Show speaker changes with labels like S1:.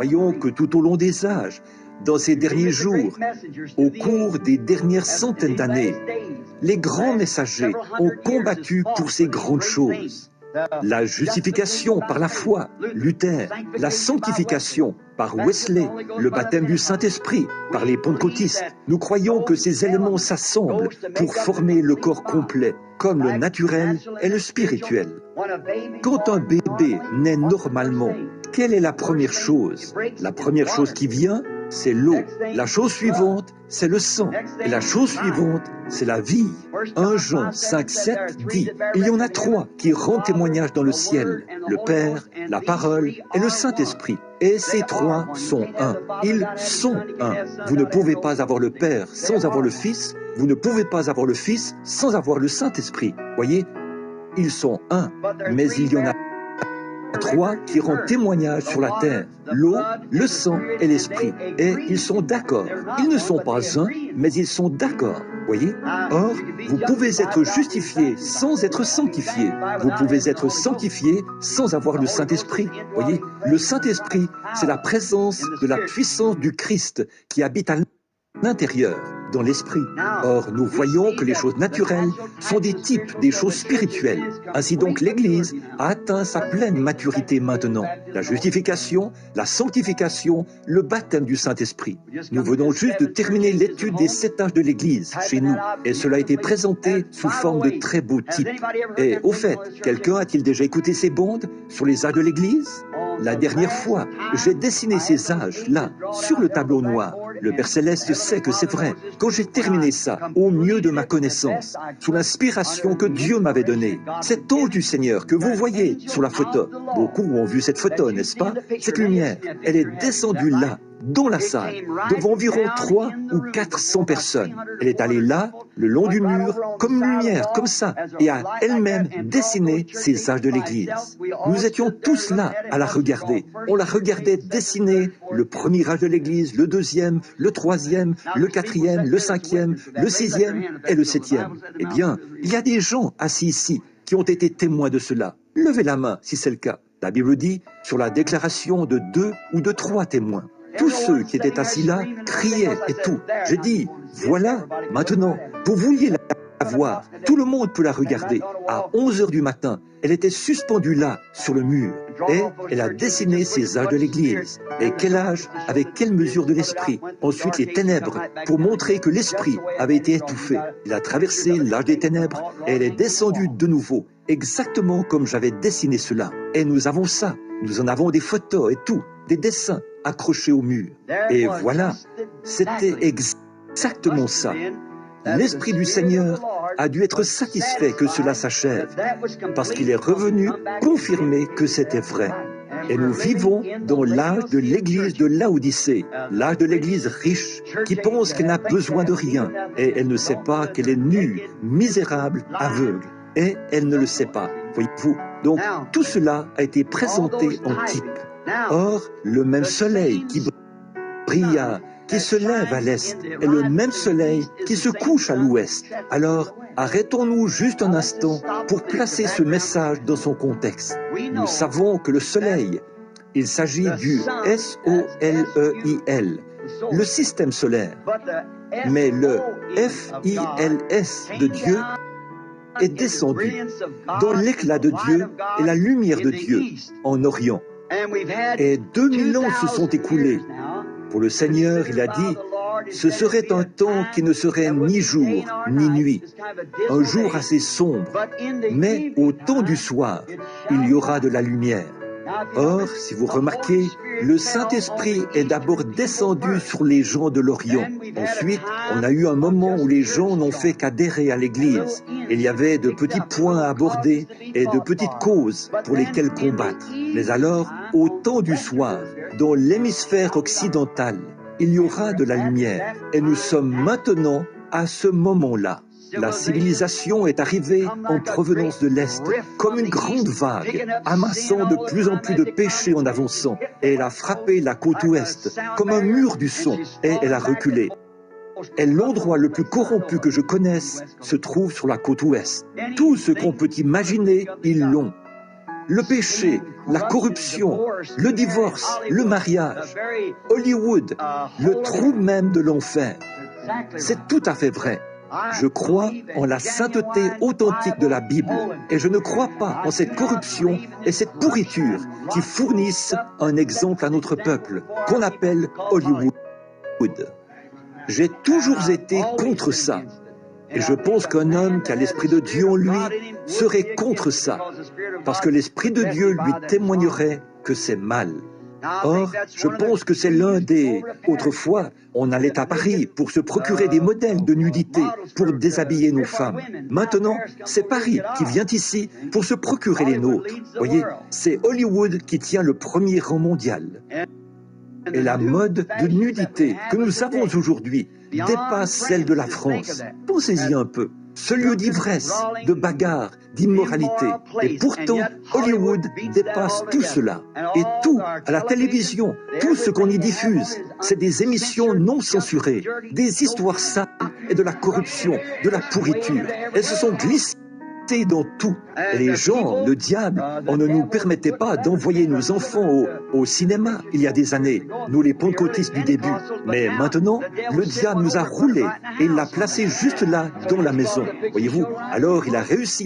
S1: croyons que tout au long des âges, dans ces derniers jours, au cours des dernières centaines d'années, les grands messagers ont combattu pour ces grandes choses. La justification par la foi, Luther, la sanctification par Wesley, le baptême du Saint-Esprit par les pentecôtistes. Nous croyons que ces éléments s'assemblent pour former le corps complet, comme le naturel et le spirituel. Quand un bébé naît normalement, quelle est la première chose? La première chose qui vient, c'est l'eau. La chose suivante, c'est le sang. Et la chose suivante, c'est la vie. 1 Jean 5,7 dit, il y en a 3 qui rendent témoignage dans le ciel, le Père, la Parole et le Saint-Esprit. Et ces 3 sont un. Ils sont un. Vous ne pouvez pas avoir le Père sans avoir le Fils. Vous ne pouvez pas avoir le Fils sans avoir le Saint-Esprit. Voyez, ils sont un, mais il y en a 3 qui rendent témoignage sur la terre, l'eau, le sang et l'esprit. Et ils sont d'accord. Ils ne sont pas un, mais ils sont d'accord. Voyez? Or, vous pouvez être justifié sans être sanctifié. Vous pouvez être sanctifié sans avoir le Saint-Esprit. Voyez? Le Saint-Esprit, c'est la présence de la puissance du Christ qui habite à l'intérieur, dans l'esprit. Or, nous voyons que les choses naturelles sont des types des choses spirituelles. Ainsi donc, l'Église a atteint sa pleine maturité maintenant. La justification, la sanctification, le baptême du Saint-Esprit. Nous venons juste de terminer l'étude des 7 âges de l'Église chez nous, et cela a été présenté sous forme de très beaux types. Et au fait, quelqu'un a-t-il déjà écouté ces bandes sur les âges de l'Église? La dernière fois, j'ai dessiné ces âges-là sur le tableau noir. Le Père Céleste sait que c'est vrai. Quand j'ai terminé ça, au mieux de ma connaissance, sous l'inspiration que Dieu m'avait donnée, cet ange du Seigneur que vous voyez sur la photo, beaucoup ont vu cette photo, n'est-ce pas? Cette lumière, elle est descendue là, dans la salle, devant environ 300 ou 400 personnes. Elle est allée là, le long du mur, comme une lumière, comme ça, et a elle-même dessiné ces âges de l'Église. Nous étions tous là à la regarder. On la regardait dessiner le premier âge de l'Église, le deuxième, le troisième, le quatrième, le cinquième, le sixième et le septième. Eh bien, il y a des gens assis ici qui ont été témoins de cela. Levez la main si c'est le cas. La Bible dit sur la déclaration de 2 ou de 3 témoins. Tous ceux qui étaient assis là criaient et tout. J'ai dit, voilà, maintenant, vous vouliez la voir. Tout le monde peut la regarder. À 11 heures du matin, elle était suspendue là, sur le mur. Et elle a dessiné ces âges de l'Église. Et quel âge, avec quelle mesure de l'esprit. Ensuite, les ténèbres, pour montrer que l'esprit avait été étouffé. Il a traversé l'âge des ténèbres et elle est descendue de nouveau, exactement comme j'avais dessiné cela. Et nous avons ça. Nous en avons des photos et tout, des dessins accrochés au mur. Et voilà, c'était exactement ça. L'Esprit du Seigneur a dû être satisfait que cela s'achève, parce qu'il est revenu confirmer que c'était vrai. Et nous vivons dans l'âge de l'Église de Laodicée, l'âge de l'Église riche, qui pense qu'elle n'a besoin de rien, et elle ne sait pas qu'elle est nue, misérable, aveugle. Et elle ne le sait pas, voyez-vous. Donc, tout cela a été présenté en type. Or, le même soleil qui brilla, qui se lève à l'est, est le même soleil qui se couche à l'ouest. Alors, arrêtons-nous juste un instant pour placer ce message dans son contexte. Nous savons que le soleil, il s'agit du S-O-L-E-I-L, le système solaire. Mais le F-I-L-S de Dieu est descendu dans l'éclat de Dieu et la lumière de Dieu en Orient. Et 2000 ans se sont écoulés. Pour le Seigneur, il a dit, ce serait un temps qui ne serait ni jour ni nuit, un jour assez sombre, mais au temps du soir, il y aura de la lumière. Or, si vous remarquez, le Saint-Esprit est d'abord descendu sur les gens de l'Orient. Ensuite, on a eu un moment où les gens n'ont fait qu'adhérer à l'Église. Il y avait de petits points à aborder et de petites causes pour lesquelles combattre. Mais alors, au temps du soir, dans l'hémisphère occidental, il y aura de la lumière. Et nous sommes maintenant à ce moment-là. La civilisation est arrivée en provenance de l'Est, comme une grande vague, amassant de plus en plus de péchés en avançant. Et elle a frappé la côte ouest, comme un mur du son, et elle a reculé. Et l'endroit le plus corrompu que je connaisse se trouve sur la côte ouest. Tout ce qu'on peut imaginer, ils l'ont. le péché, la corruption, le divorce, le mariage, Hollywood, le trou même de l'enfer. C'est tout à fait vrai. Je crois en la sainteté authentique de la Bible et je ne crois pas en cette corruption et cette pourriture qui fournissent un exemple à notre peuple, qu'on appelle Hollywood. J'ai toujours été contre ça. Et je pense qu'un homme qui a l'Esprit de Dieu en lui serait contre ça, parce que l'Esprit de Dieu lui témoignerait que c'est mal. Or, je pense que c'est l'un des... Autrefois, on allait à Paris pour se procurer des modèles de nudité pour déshabiller nos femmes. Maintenant, c'est Paris qui vient ici pour se procurer les nôtres. Voyez, c'est Hollywood qui tient le premier rang mondial. Et la mode de nudité que nous avons aujourd'hui dépasse celle de la France. Pensez-y un peu. Ce lieu d'ivresse, de bagarre, d'immoralité. Et pourtant, Hollywood dépasse tout cela. Et tout, à la télévision, tout ce qu'on y diffuse, c'est des émissions non censurées, des histoires sales et de la corruption, de la pourriture. Elles se sont glissées dans tout. Et les gens, le diable, on ne nous permettait pas d'envoyer nos enfants au cinéma il y a des années, nous les pentecôtistes du début. Mais maintenant, le diable nous a roulés et il l'a placé juste là, dans la maison. Voyez-vous, alors il a réussi